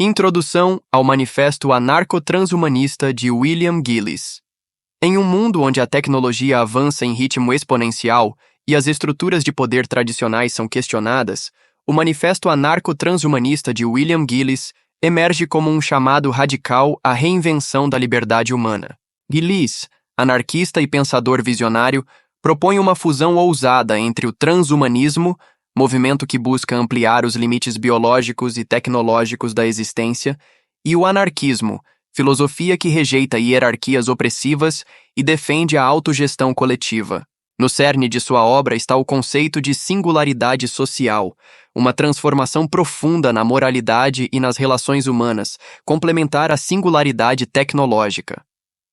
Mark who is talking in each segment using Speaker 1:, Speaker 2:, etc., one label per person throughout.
Speaker 1: Introdução ao Manifesto Anarco-Transhumanista de William Gillis. Em um mundo onde a tecnologia avança em ritmo exponencial e as estruturas de poder tradicionais são questionadas, o Manifesto Anarco-Transhumanista de William Gillis emerge como um chamado radical à reinvenção da liberdade humana. Gillis, anarquista e pensador visionário, propõe uma fusão ousada entre o transhumanismo, movimento que busca ampliar os limites biológicos e tecnológicos da existência, e o anarquismo, filosofia que rejeita hierarquias opressivas e defende a autogestão coletiva. No cerne de sua obra está o conceito de singularidade social, uma transformação profunda na moralidade e nas relações humanas, complementar à singularidade tecnológica.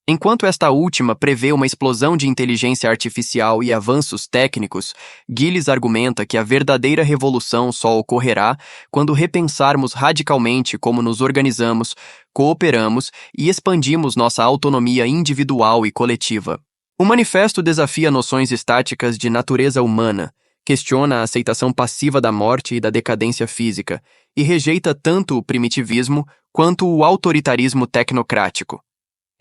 Speaker 1: Enquanto esta última prevê uma explosão de inteligência artificial e avanços técnicos, Gillis argumenta que a verdadeira revolução só ocorrerá quando repensarmos radicalmente como nos organizamos, cooperamos e expandimos nossa autonomia individual e coletiva. O manifesto desafia noções estáticas de natureza humana, questiona a aceitação passiva da morte e da decadência física, e rejeita tanto o primitivismo quanto o autoritarismo tecnocrático.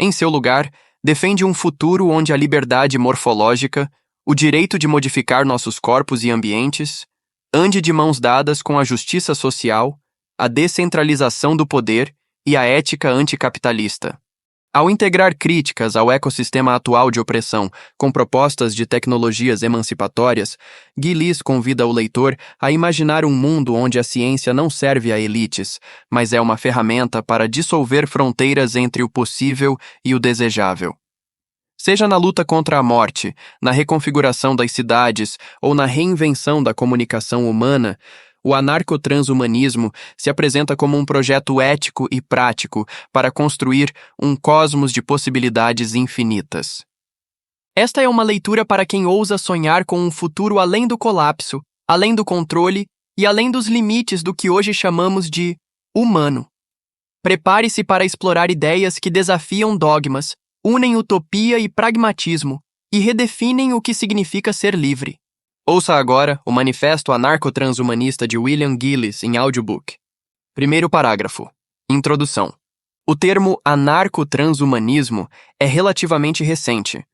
Speaker 1: Em seu lugar, defende um futuro onde a liberdade morfológica, o direito de modificar nossos corpos e ambientes, ande de mãos dadas com a justiça social, a descentralização do poder e a ética anticapitalista. Ao integrar críticas ao ecossistema atual de opressão com propostas de tecnologias emancipatórias, Gillis convida o leitor a imaginar um mundo onde a ciência não serve a elites, mas é uma ferramenta para dissolver fronteiras entre o possível e o desejável. Seja na luta contra a morte, na reconfiguração das cidades ou na reinvenção da comunicação humana, o anarco-transhumanismo se apresenta como um projeto ético e prático para construir um cosmos de possibilidades infinitas. Esta é uma leitura para quem ousa sonhar com um futuro além do colapso, além do controle e além dos limites do que hoje chamamos de humano. Prepare-se para explorar ideias que desafiam dogmas, unem utopia e pragmatismo e redefinem o que significa ser livre. Ouça agora o Manifesto Anarco-Transhumanista de William Gillis em audiobook. Primeiro parágrafo. Introdução. O termo anarco-transhumanismo é relativamente recente.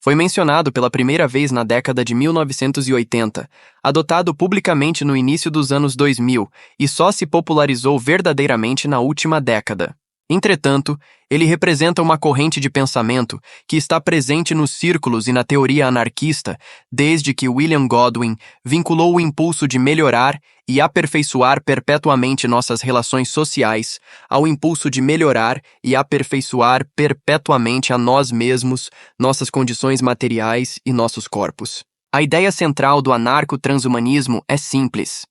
Speaker 1: Foi mencionado pela primeira vez na década de 1980, adotado publicamente no início dos anos 2000 e só se popularizou verdadeiramente na última década. Entretanto, ele representa uma corrente de pensamento que está presente nos círculos e na teoria anarquista desde que William Godwin vinculou o impulso de melhorar e aperfeiçoar perpetuamente nossas relações sociais ao impulso de melhorar e aperfeiçoar perpetuamente a nós mesmos, nossas condições materiais e nossos corpos. A ideia central do anarco-transhumanismo é simples.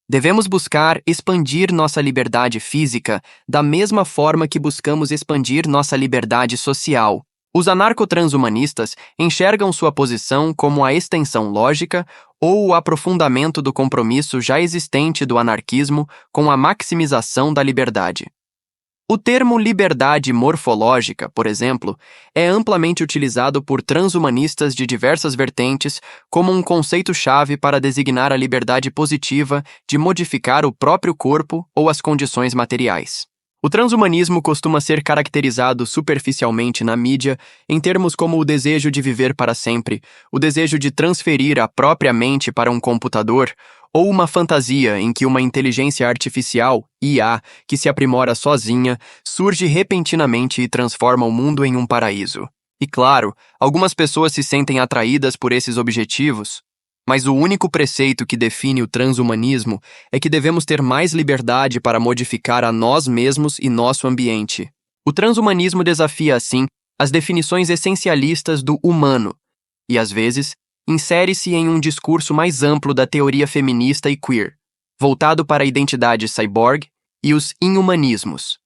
Speaker 1: Devemos buscar expandir nossa liberdade física da mesma forma que buscamos expandir nossa liberdade social. Os anarco-transhumanistas enxergam sua posição como a extensão lógica ou o aprofundamento do compromisso já existente do anarquismo com a maximização da liberdade. O termo liberdade morfológica, por exemplo, é amplamente utilizado por transhumanistas de diversas vertentes como um conceito-chave para designar a liberdade positiva de modificar o próprio corpo ou as condições materiais. O transhumanismo costuma ser caracterizado superficialmente na mídia em termos como o desejo de viver para sempre, o desejo de transferir a própria mente para um computador, ou uma fantasia em que uma inteligência artificial, IA, que se aprimora sozinha, surge repentinamente e transforma o mundo em um paraíso. E claro, algumas pessoas se sentem atraídas por esses objetivos, mas o único preceito que define o transhumanismo é que devemos ter mais liberdade para modificar a nós mesmos e nosso ambiente. O transhumanismo desafia, assim, as definições essencialistas do humano, e às vezes, insere-se em um discurso mais amplo da teoria feminista e queer, voltado para a identidade cyborg e os inhumanismos.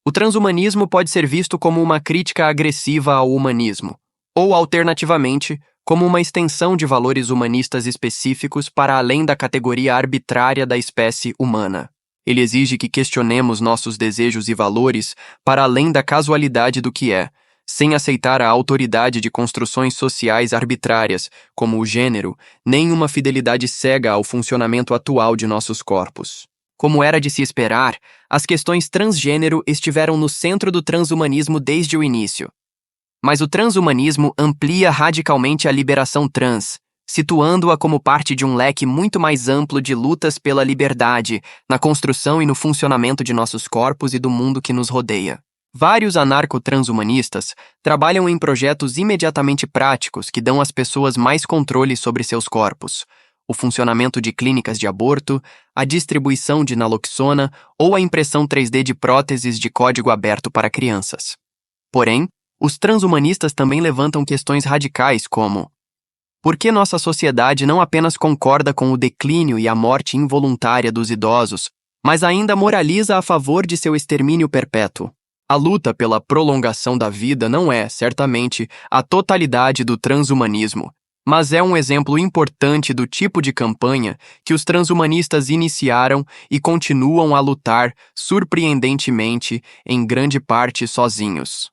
Speaker 1: O transhumanismo pode ser visto como uma crítica agressiva ao humanismo, ou, alternativamente, como uma extensão de valores humanistas específicos para além da categoria arbitrária da espécie humana. Ele exige que questionemos nossos desejos e valores para além da casualidade do que é, sem aceitar a autoridade de construções sociais arbitrárias, como o gênero, nem uma fidelidade cega ao funcionamento atual de nossos corpos. Como era de se esperar, as questões transgênero estiveram no centro do transhumanismo desde o início. Mas o transhumanismo amplia radicalmente a liberação trans, situando-a como parte de um leque muito mais amplo de lutas pela liberdade, na construção e no funcionamento de nossos corpos e do mundo que nos rodeia. Vários anarco-transhumanistas trabalham em projetos imediatamente práticos que dão às pessoas mais controle sobre seus corpos, o funcionamento de clínicas de aborto, a distribuição de naloxona ou a impressão 3D de próteses de código aberto para crianças. Porém, os transhumanistas também levantam questões radicais como: por que nossa sociedade não apenas concorda com o declínio e a morte involuntária dos idosos, mas ainda moraliza a favor de seu extermínio perpétuo? A luta pela prolongação da vida não é, certamente, a totalidade do transhumanismo, mas é um exemplo importante do tipo de campanha que os transhumanistas iniciaram e continuam a lutar, surpreendentemente, em grande parte sozinhos.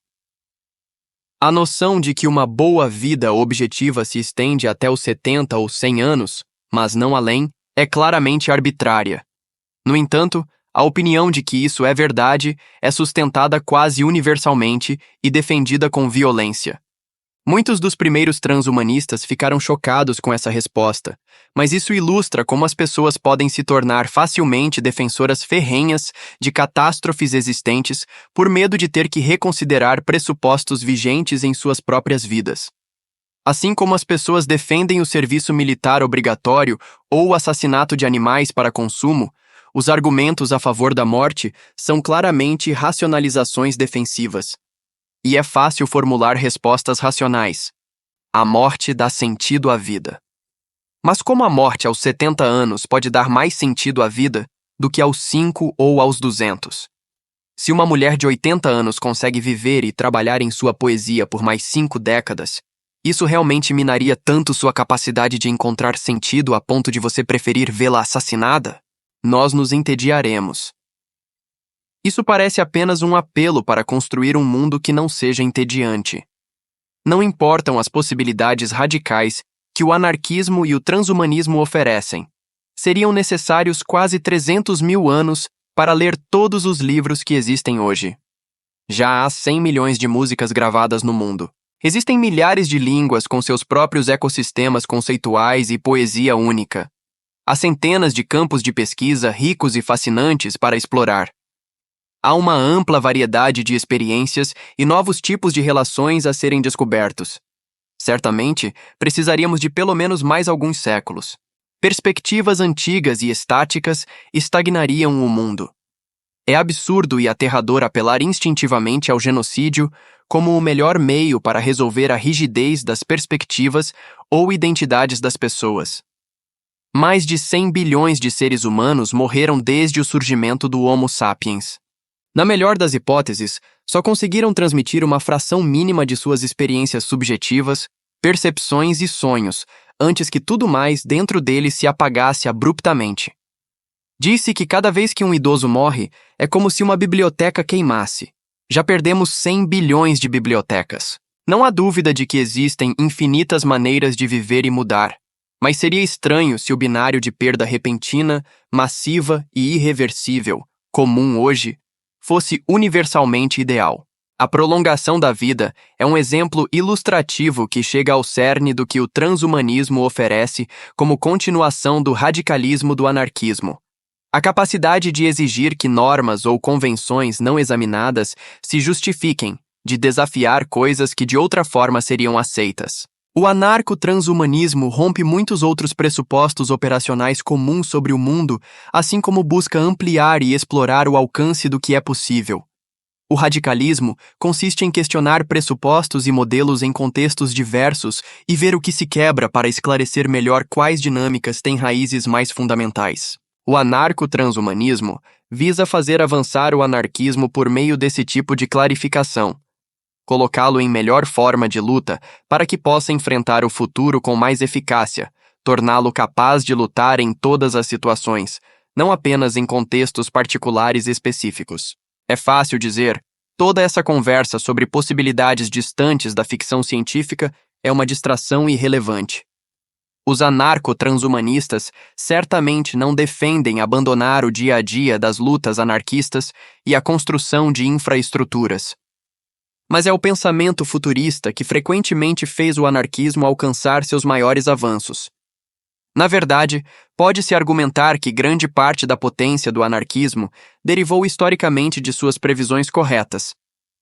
Speaker 1: A noção de que uma boa vida objetiva se estende até os 70 ou 100 anos, mas não além, é claramente arbitrária. No entanto, a opinião de que isso é verdade é sustentada quase universalmente e defendida com violência. Muitos dos primeiros transhumanistas ficaram chocados com essa resposta, mas isso ilustra como as pessoas podem se tornar facilmente defensoras ferrenhas de catástrofes existentes por medo de ter que reconsiderar pressupostos vigentes em suas próprias vidas. Assim como as pessoas defendem o serviço militar obrigatório ou o assassinato de animais para consumo, os argumentos a favor da morte são claramente racionalizações defensivas. E é fácil formular respostas racionais. A morte dá sentido à vida. Mas como a morte aos 70 anos pode dar mais sentido à vida do que aos 5 ou aos 200? Se uma mulher de 80 anos consegue viver e trabalhar em sua poesia por mais 5 décadas, isso realmente minaria tanto sua capacidade de encontrar sentido a ponto de você preferir vê-la assassinada? Nós nos entediaremos. Isso parece apenas um apelo para construir um mundo que não seja entediante. Não importam as possibilidades radicais que o anarquismo e o transhumanismo oferecem. Seriam necessários quase 300 mil anos para ler todos os livros que existem hoje. Já há 100 milhões de músicas gravadas no mundo. Existem milhares de línguas com seus próprios ecossistemas conceituais e poesia única. Há centenas de campos de pesquisa ricos e fascinantes para explorar. Há uma ampla variedade de experiências e novos tipos de relações a serem descobertos. Certamente, precisaríamos de pelo menos mais alguns séculos. Perspectivas antigas e estáticas estagnariam o mundo. É absurdo e aterrador apelar instintivamente ao genocídio como o melhor meio para resolver a rigidez das perspectivas ou identidades das pessoas. Mais de 100 bilhões de seres humanos morreram desde o surgimento do Homo sapiens. Na melhor das hipóteses, só conseguiram transmitir uma fração mínima de suas experiências subjetivas, percepções e sonhos, antes que tudo mais dentro deles se apagasse abruptamente. Disse que cada vez que um idoso morre, é como se uma biblioteca queimasse. Já perdemos 100 bilhões de bibliotecas. Não há dúvida de que existem infinitas maneiras de viver e mudar, mas seria estranho se o binário de perda repentina, massiva e irreversível, comum hoje, fosse universalmente ideal. A prolongação da vida é um exemplo ilustrativo que chega ao cerne do que o transhumanismo oferece como continuação do radicalismo do anarquismo. A capacidade de exigir que normas ou convenções não examinadas se justifiquem, de desafiar coisas que de outra forma seriam aceitas. O anarco-transhumanismo rompe muitos outros pressupostos operacionais comuns sobre o mundo, assim como busca ampliar e explorar o alcance do que é possível. O radicalismo consiste em questionar pressupostos e modelos em contextos diversos e ver o que se quebra para esclarecer melhor quais dinâmicas têm raízes mais fundamentais. O anarco-transhumanismo visa fazer avançar o anarquismo por meio desse tipo de clarificação, colocá-lo em melhor forma de luta para que possa enfrentar o futuro com mais eficácia, torná-lo capaz de lutar em todas as situações, não apenas em contextos particulares específicos. É fácil dizer, toda essa conversa sobre possibilidades distantes da ficção científica é uma distração irrelevante. Os anarco-transhumanistas certamente não defendem abandonar o dia a dia das lutas anarquistas e a construção de infraestruturas. Mas é o pensamento futurista que frequentemente fez o anarquismo alcançar seus maiores avanços. Na verdade, pode-se argumentar que grande parte da potência do anarquismo derivou historicamente de suas previsões corretas.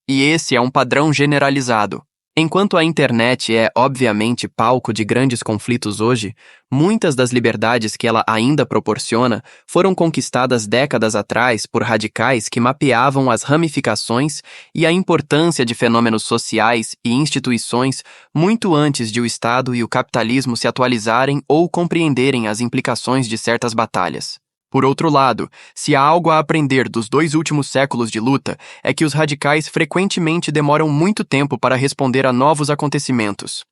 Speaker 1: E esse é um padrão generalizado. Enquanto a internet é, obviamente, palco de grandes conflitos hoje, muitas das liberdades que ela ainda proporciona foram conquistadas décadas atrás por radicais que mapeavam as ramificações e a importância de fenômenos sociais e instituições muito antes de o Estado e o capitalismo se atualizarem ou compreenderem as implicações de certas batalhas. Por outro lado, se há algo a aprender dos 2 últimos séculos de luta, é que os radicais frequentemente demoram muito tempo para responder a novos acontecimentos.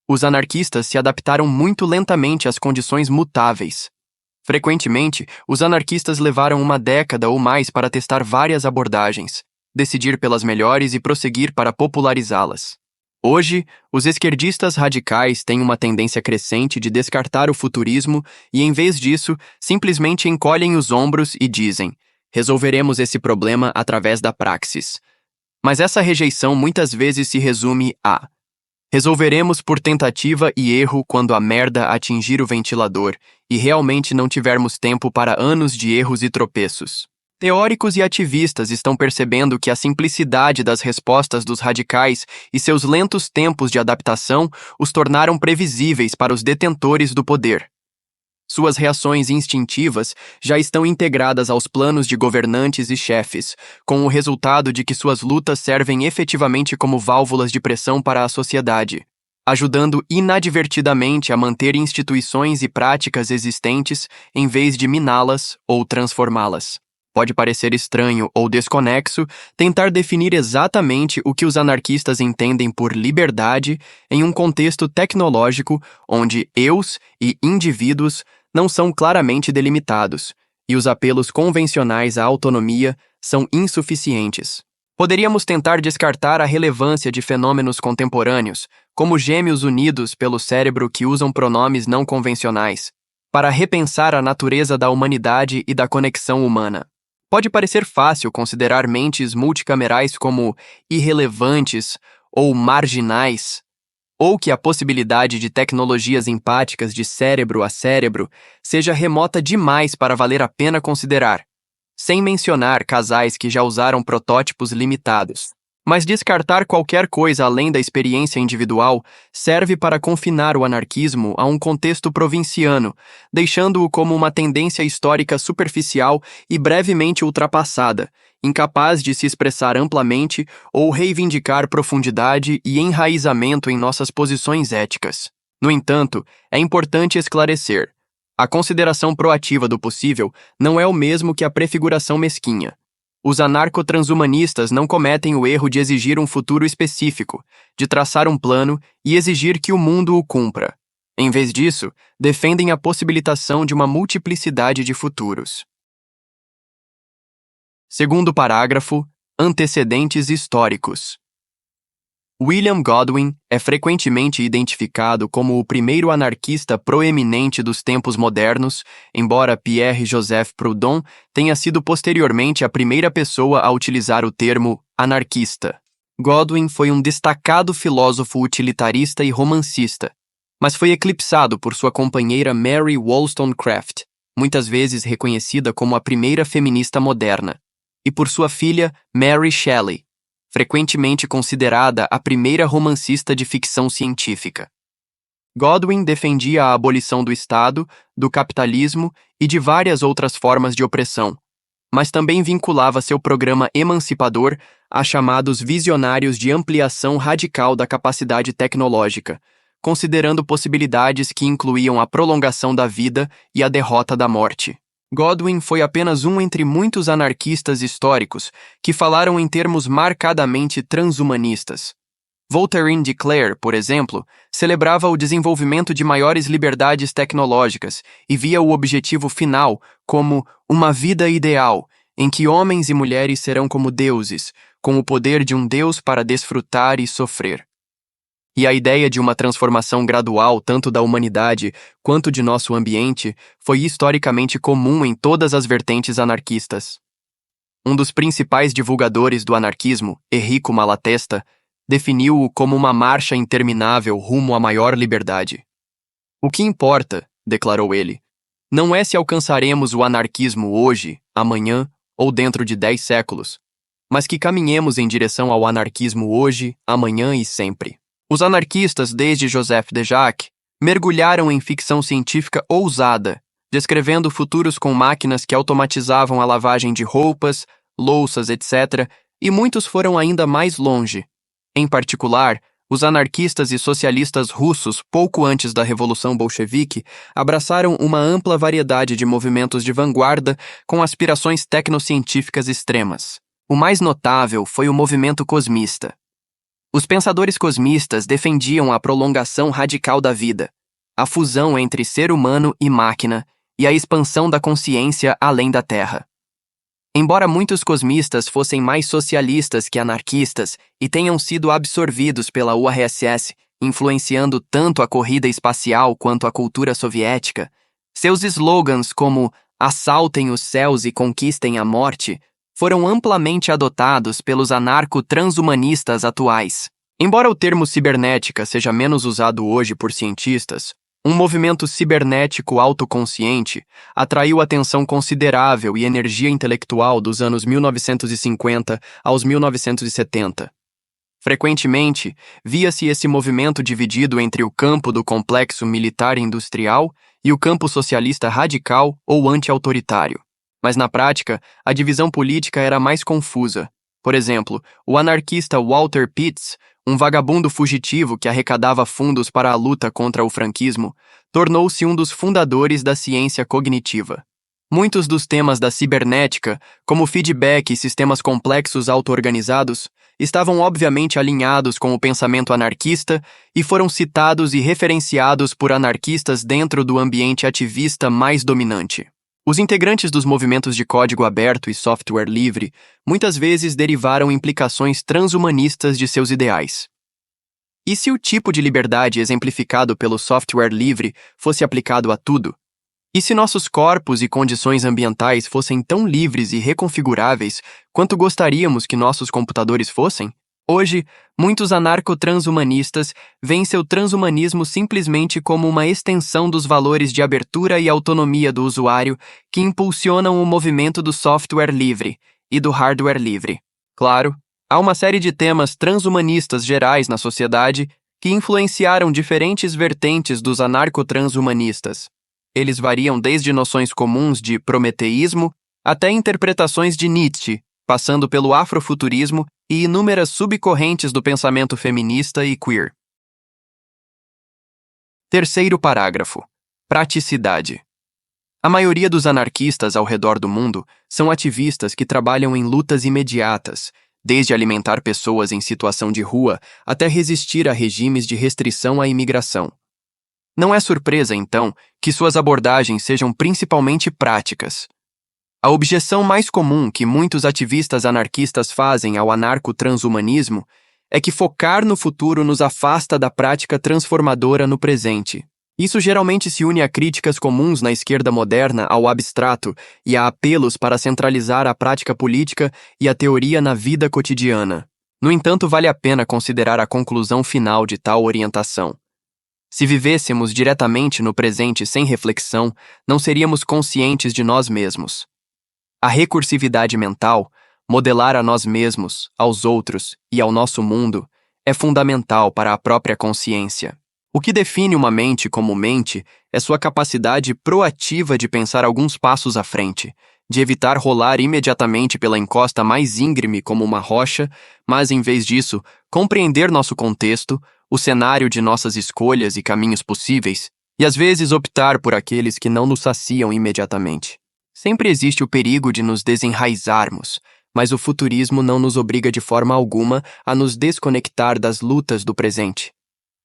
Speaker 1: Os anarquistas se adaptaram muito lentamente às condições mutáveis. Frequentemente, os anarquistas levaram uma década ou mais para testar várias abordagens, decidir pelas melhores e prosseguir para popularizá-las. Hoje, os esquerdistas radicais têm uma tendência crescente de descartar o futurismo e, em vez disso, simplesmente encolhem os ombros e dizem: resolveremos esse problema através da praxis. Mas essa rejeição muitas vezes se resume a: resolveremos por tentativa e erro quando a merda atingir o ventilador e realmente não tivermos tempo para anos de erros e tropeços. Teóricos e ativistas estão percebendo que a simplicidade das respostas dos radicais e seus lentos tempos de adaptação os tornaram previsíveis para os detentores do poder. Suas reações instintivas já estão integradas aos planos de governantes e chefes, com o resultado de que suas lutas servem efetivamente como válvulas de pressão para a sociedade, ajudando inadvertidamente a manter instituições e práticas existentes em vez de miná-las ou transformá-las. Pode parecer estranho ou desconexo tentar definir exatamente o que os anarquistas entendem por liberdade em um contexto tecnológico onde eus e indivíduos não são claramente delimitados, e os apelos convencionais à autonomia são insuficientes. Poderíamos tentar descartar a relevância de fenômenos contemporâneos, como gêmeos unidos pelo cérebro que usam pronomes não convencionais, para repensar a natureza da humanidade e da conexão humana. Pode parecer fácil considerar mentes multicamerais como irrelevantes ou marginais, ou que a possibilidade de tecnologias empáticas de cérebro a cérebro seja remota demais para valer a pena considerar, sem mencionar casais que já usaram protótipos limitados. Mas descartar qualquer coisa além da experiência individual serve para confinar o anarquismo a um contexto provinciano, deixando-o como uma tendência histórica superficial e brevemente ultrapassada, incapaz de se expressar amplamente ou reivindicar profundidade e enraizamento em nossas posições éticas. No entanto, é importante esclarecer: a consideração proativa do possível não é o mesmo que a prefiguração mesquinha. Os anarco-transhumanistas não cometem o erro de exigir um futuro específico, de traçar um plano e exigir que o mundo o cumpra. Em vez disso, defendem a possibilitação de uma multiplicidade de futuros. Segundo parágrafo, antecedentes históricos. William Godwin é frequentemente identificado como o primeiro anarquista proeminente dos tempos modernos, embora Pierre-Joseph Proudhon tenha sido posteriormente a primeira pessoa a utilizar o termo anarquista. Godwin foi um destacado filósofo utilitarista e romancista, mas foi eclipsado por sua companheira Mary Wollstonecraft, muitas vezes reconhecida como a primeira feminista moderna, e por sua filha Mary Shelley, frequentemente considerada a primeira romancista de ficção científica. Godwin defendia a abolição do Estado, do capitalismo e de várias outras formas de opressão, mas também vinculava seu programa emancipador a chamados visionários de ampliação radical da capacidade tecnológica, considerando possibilidades que incluíam a prolongação da vida e a derrota da morte. Godwin foi apenas um entre muitos anarquistas históricos que falaram em termos marcadamente transhumanistas. Voltaire de Cleyre, por exemplo, celebrava o desenvolvimento de maiores liberdades tecnológicas e via o objetivo final como uma vida ideal, em que homens e mulheres serão como deuses, com o poder de um deus para desfrutar e sofrer. E a ideia de uma transformação gradual tanto da humanidade quanto de nosso ambiente foi historicamente comum em todas as vertentes anarquistas. Um dos principais divulgadores do anarquismo, Enrico Malatesta, definiu-o como uma marcha interminável rumo à maior liberdade. O que importa, declarou ele, não é se alcançaremos o anarquismo hoje, amanhã ou dentro de 10 séculos, mas que caminhemos em direção ao anarquismo hoje, amanhã e sempre. Os anarquistas, desde Joseph de Jacques, mergulharam em ficção científica ousada, descrevendo futuros com máquinas que automatizavam a lavagem de roupas, louças, etc., e muitos foram ainda mais longe. Em particular, os anarquistas e socialistas russos, pouco antes da Revolução Bolchevique, abraçaram uma ampla variedade de movimentos de vanguarda com aspirações tecnocientíficas extremas. O mais notável foi o movimento cosmista. Os pensadores cosmistas defendiam a prolongação radical da vida, a fusão entre ser humano e máquina e a expansão da consciência além da Terra. Embora muitos cosmistas fossem mais socialistas que anarquistas e tenham sido absorvidos pela URSS, influenciando tanto a corrida espacial quanto a cultura soviética, seus slogans como "Assaltem os céus e conquistem a morte" foram amplamente adotados pelos anarco-transhumanistas atuais. Embora o termo cibernética seja menos usado hoje por cientistas, um movimento cibernético autoconsciente atraiu atenção considerável e energia intelectual dos anos 1950 aos 1970. Frequentemente, via-se esse movimento dividido entre o campo do complexo militar-industrial e o campo socialista radical ou anti-autoritário. Mas na prática, a divisão política era mais confusa. Por exemplo, o anarquista Walter Pitts, um vagabundo fugitivo que arrecadava fundos para a luta contra o franquismo, tornou-se um dos fundadores da ciência cognitiva. Muitos dos temas da cibernética, como feedback e sistemas complexos auto-organizados, estavam obviamente alinhados com o pensamento anarquista e foram citados e referenciados por anarquistas dentro do ambiente ativista mais dominante. Os integrantes dos movimentos de código aberto e software livre muitas vezes derivaram implicações transhumanistas de seus ideais. E se o tipo de liberdade exemplificado pelo software livre fosse aplicado a tudo? E se nossos corpos e condições ambientais fossem tão livres e reconfiguráveis quanto gostaríamos que nossos computadores fossem? Hoje, muitos anarco-transhumanistas veem seu transhumanismo simplesmente como uma extensão dos valores de abertura e autonomia do usuário que impulsionam o movimento do software livre e do hardware livre. Claro, há uma série de temas transhumanistas gerais na sociedade que influenciaram diferentes vertentes dos anarco-transhumanistas. Eles variam desde noções comuns de prometeísmo até interpretações de Nietzsche, passando pelo afrofuturismo e inúmeras subcorrentes do pensamento feminista e queer. Terceiro parágrafo. Praticidade. A maioria dos anarquistas ao redor do mundo são ativistas que trabalham em lutas imediatas, desde alimentar pessoas em situação de rua até resistir a regimes de restrição à imigração. Não é surpresa, então, que suas abordagens sejam principalmente práticas. A objeção mais comum que muitos ativistas anarquistas fazem ao anarco-transhumanismo é que focar no futuro nos afasta da prática transformadora no presente. Isso geralmente se une a críticas comuns na esquerda moderna ao abstrato e a apelos para centralizar a prática política e a teoria na vida cotidiana. No entanto, vale a pena considerar a conclusão final de tal orientação. Se vivêssemos diretamente no presente sem reflexão, não seríamos conscientes de nós mesmos. A recursividade mental, modelar a nós mesmos, aos outros e ao nosso mundo, é fundamental para a própria consciência. O que define uma mente como mente é sua capacidade proativa de pensar alguns passos à frente, de evitar rolar imediatamente pela encosta mais íngreme como uma rocha, mas, em vez disso, compreender nosso contexto, o cenário de nossas escolhas e caminhos possíveis, e às vezes optar por aqueles que não nos saciam imediatamente. Sempre existe o perigo de nos desenraizarmos, mas o futurismo não nos obriga de forma alguma a nos desconectar das lutas do presente.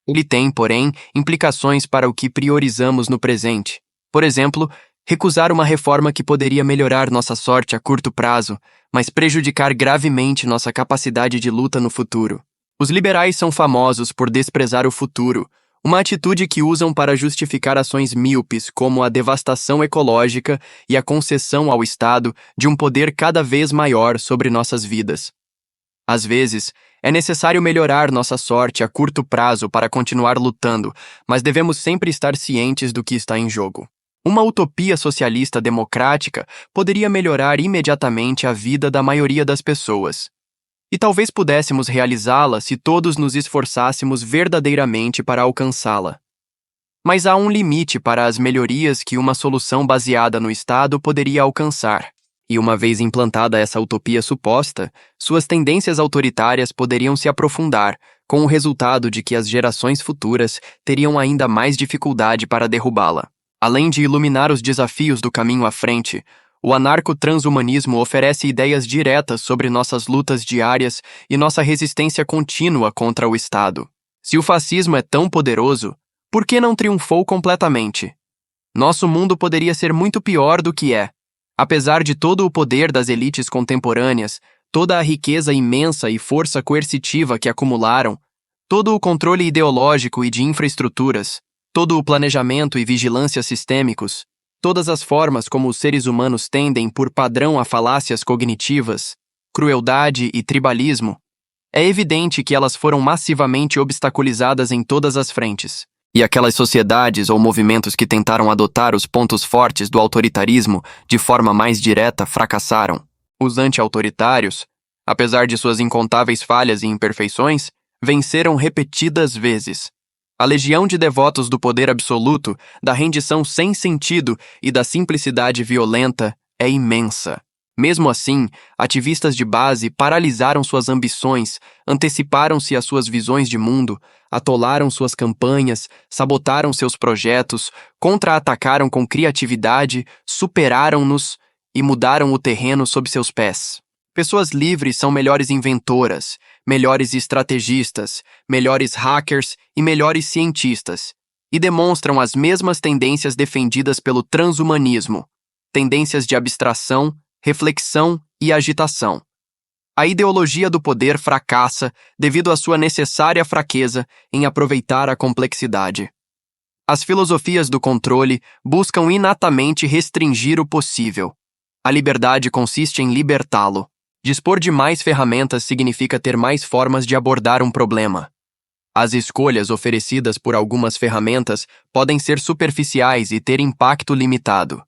Speaker 1: Ele tem, porém, implicações para o que priorizamos no presente. Por exemplo, recusar uma reforma que poderia melhorar nossa sorte a curto prazo, mas prejudicar gravemente nossa capacidade de luta no futuro. Os liberais são famosos por desprezar o futuro, uma atitude que usam para justificar ações míopes como a devastação ecológica e a concessão ao Estado de um poder cada vez maior sobre nossas vidas. Às vezes, é necessário melhorar nossa sorte a curto prazo para continuar lutando, mas devemos sempre estar cientes do que está em jogo. Uma utopia socialista democrática poderia melhorar imediatamente a vida da maioria das pessoas. E talvez pudéssemos realizá-la se todos nos esforçássemos verdadeiramente para alcançá-la. Mas há um limite para as melhorias que uma solução baseada no Estado poderia alcançar. E uma vez implantada essa utopia suposta, suas tendências autoritárias poderiam se aprofundar, com o resultado de que as gerações futuras teriam ainda mais dificuldade para derrubá-la. Além de iluminar os desafios do caminho à frente, o anarco-transhumanismo oferece ideias diretas sobre nossas lutas diárias e nossa resistência contínua contra o Estado. Se o fascismo é tão poderoso, por que não triunfou completamente? Nosso mundo poderia ser muito pior do que é. Apesar de todo o poder das elites contemporâneas, toda a riqueza imensa e força coercitiva que acumularam, todo o controle ideológico e de infraestruturas, todo o planejamento e vigilância sistêmicos, todas as formas como os seres humanos tendem por padrão a falácias cognitivas, crueldade e tribalismo, é evidente que elas foram massivamente obstaculizadas em todas as frentes. E aquelas sociedades ou movimentos que tentaram adotar os pontos fortes do autoritarismo de forma mais direta fracassaram. Os anti-autoritários, apesar de suas incontáveis falhas e imperfeições, venceram repetidas vezes. A legião de devotos do poder absoluto, da rendição sem sentido e da simplicidade violenta é imensa. Mesmo assim, ativistas de base paralisaram suas ambições, anteciparam-se às suas visões de mundo, atolaram suas campanhas, sabotaram seus projetos, contra-atacaram com criatividade, superaram-nos e mudaram o terreno sob seus pés. Pessoas livres são melhores inventoras, melhores estrategistas, melhores hackers e melhores cientistas, e demonstram as mesmas tendências defendidas pelo transhumanismo, tendências de abstração, reflexão e agitação. A ideologia do poder fracassa devido à sua necessária fraqueza em aproveitar a complexidade. As filosofias do controle buscam inatamente restringir o possível. A liberdade consiste em libertá-lo. Dispor de mais ferramentas significa ter mais formas de abordar um problema. As escolhas oferecidas por algumas ferramentas podem ser superficiais e ter impacto limitado.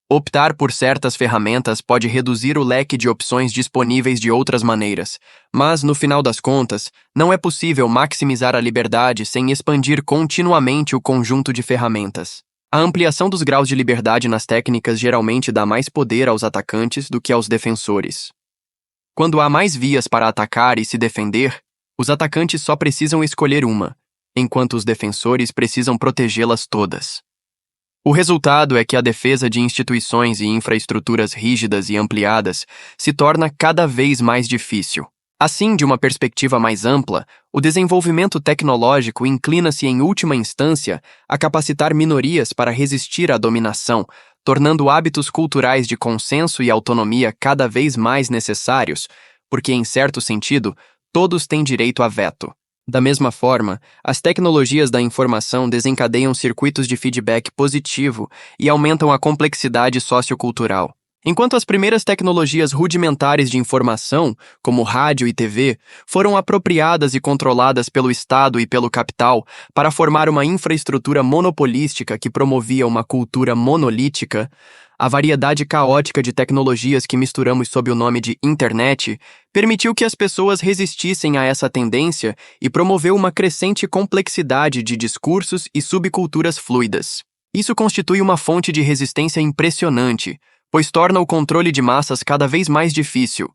Speaker 1: Optar por certas ferramentas pode reduzir o leque de opções disponíveis de outras maneiras, mas, no final das contas, não é possível maximizar a liberdade sem expandir continuamente o conjunto de ferramentas. A ampliação dos graus de liberdade nas técnicas geralmente dá mais poder aos atacantes do que aos defensores. Quando há mais vias para atacar e se defender, os atacantes só precisam escolher uma, enquanto os defensores precisam protegê-las todas. O resultado é que a defesa de instituições e infraestruturas rígidas e ampliadas se torna cada vez mais difícil. Assim, de uma perspectiva mais ampla, o desenvolvimento tecnológico inclina-se em última instância a capacitar minorias para resistir à dominação, tornando hábitos culturais de consenso e autonomia cada vez mais necessários, porque, em certo sentido, todos têm direito a veto. Da mesma forma, as tecnologias da informação desencadeiam circuitos de feedback positivo e aumentam a complexidade sociocultural. Enquanto as primeiras tecnologias rudimentares de informação, como rádio e TV, foram apropriadas e controladas pelo Estado e pelo capital para formar uma infraestrutura monopolística que promovia uma cultura monolítica, a variedade caótica de tecnologias que misturamos sob o nome de internet permitiu que as pessoas resistissem a essa tendência e promoveu uma crescente complexidade de discursos e subculturas fluidas. Isso constitui uma fonte de resistência impressionante, pois torna o controle de massas cada vez mais difícil.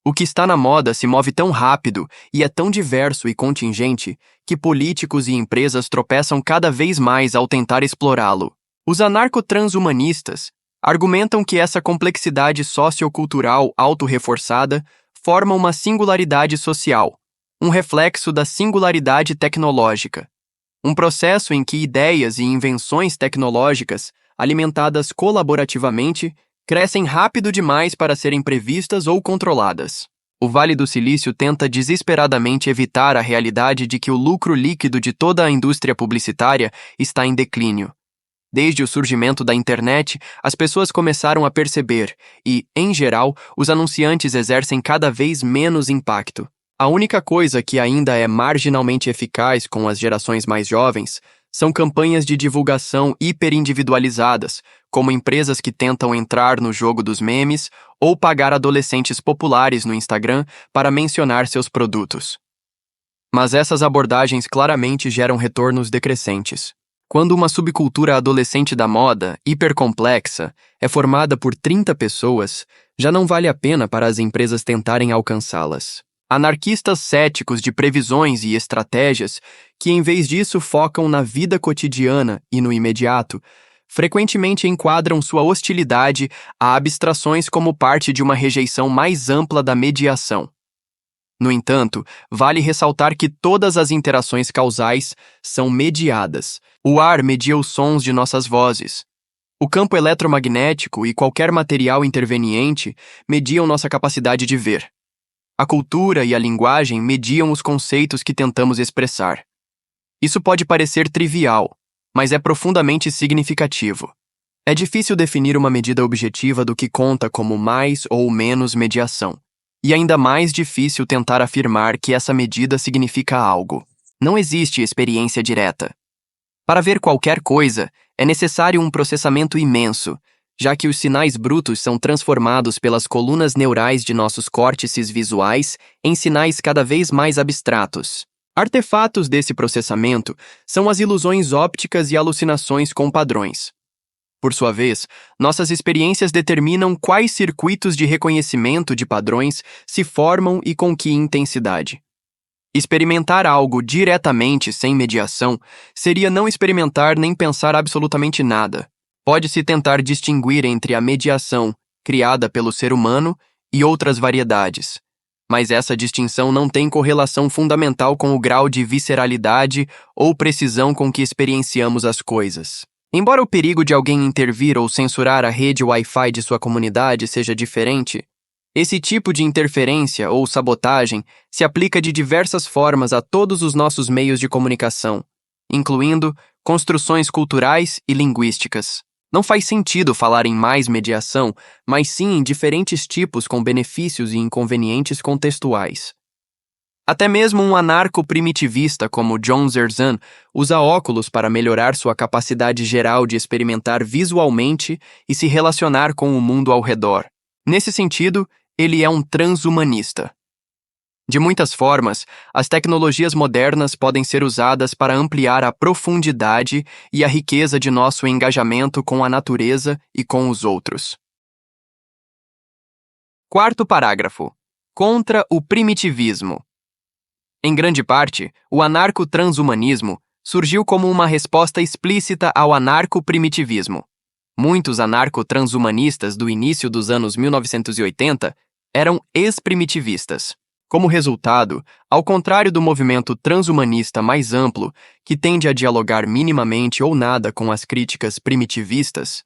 Speaker 1: O que está na moda se move tão rápido e é tão diverso e contingente que políticos e empresas tropeçam cada vez mais ao tentar explorá-lo. Os anarco-transhumanistas argumentam que essa complexidade sociocultural autorreforçada forma uma singularidade social, um reflexo da singularidade tecnológica, um processo em que ideias e invenções tecnológicas, alimentadas colaborativamente, crescem rápido demais para serem previstas ou controladas. o Vale do Silício tenta desesperadamente evitar a realidade de que o lucro líquido de toda a indústria publicitária está em declínio. Desde o surgimento da internet, as pessoas começaram a perceber e, em geral, os anunciantes exercem cada vez menos impacto. A única coisa que ainda é marginalmente eficaz com as gerações mais jovens são campanhas de divulgação hiperindividualizadas, como empresas que tentam entrar no jogo dos memes ou pagar adolescentes populares no Instagram para mencionar seus produtos. Mas essas abordagens claramente geram retornos decrescentes. Quando uma subcultura adolescente da moda, hipercomplexa, é formada por 30 pessoas, já não vale a pena para as empresas tentarem alcançá-las. Anarquistas céticos de previsões e estratégias que, em vez disso, focam na vida cotidiana e no imediato, frequentemente enquadram sua hostilidade a abstrações como parte de uma rejeição mais ampla da mediação. No entanto, vale ressaltar que todas as interações causais são mediadas. O ar media os sons de nossas vozes. O campo eletromagnético e qualquer material interveniente mediam nossa capacidade de ver. A cultura e a linguagem mediam os conceitos que tentamos expressar. Isso pode parecer trivial, mas é profundamente significativo. É difícil definir uma medida objetiva do que conta como mais ou menos mediação. E ainda mais difícil tentar afirmar que essa medida significa algo. Não existe experiência direta. Para ver qualquer coisa, é necessário um processamento imenso, já que os sinais brutos são transformados pelas colunas neurais de nossos córtices visuais em sinais cada vez mais abstratos. Artefatos desse processamento são as ilusões ópticas e alucinações com padrões. Por sua vez, nossas experiências determinam quais circuitos de reconhecimento de padrões se formam e com que intensidade. Experimentar algo diretamente sem mediação seria não experimentar nem pensar absolutamente nada. Pode-se tentar distinguir entre a mediação criada pelo ser humano e outras variedades, mas essa distinção não tem correlação fundamental com o grau de visceralidade ou precisão com que experienciamos as coisas. Embora o perigo de alguém intervir ou censurar a rede Wi-Fi de sua comunidade seja diferente, esse tipo de interferência ou sabotagem se aplica de diversas formas a todos os nossos meios de comunicação, incluindo construções culturais e linguísticas. Não faz sentido falar em mais mediação, mas sim em diferentes tipos com benefícios e inconvenientes contextuais. Até mesmo um anarco-primitivista como John Zerzan usa óculos para melhorar sua capacidade geral de experimentar visualmente e se relacionar com o mundo ao redor. Nesse sentido, ele é um transhumanista. De muitas formas, as tecnologias modernas podem ser usadas para ampliar a profundidade e a riqueza de nosso engajamento com a natureza e com os outros. Quarto parágrafo. Contra o primitivismo. Em grande parte, o anarco-transhumanismo surgiu como uma resposta explícita ao anarco-primitivismo. Muitos anarco-transhumanistas do início dos anos 1980 eram ex-primitivistas. Como resultado, ao contrário do movimento transhumanista mais amplo, que tende a dialogar minimamente ou nada com as críticas primitivistas,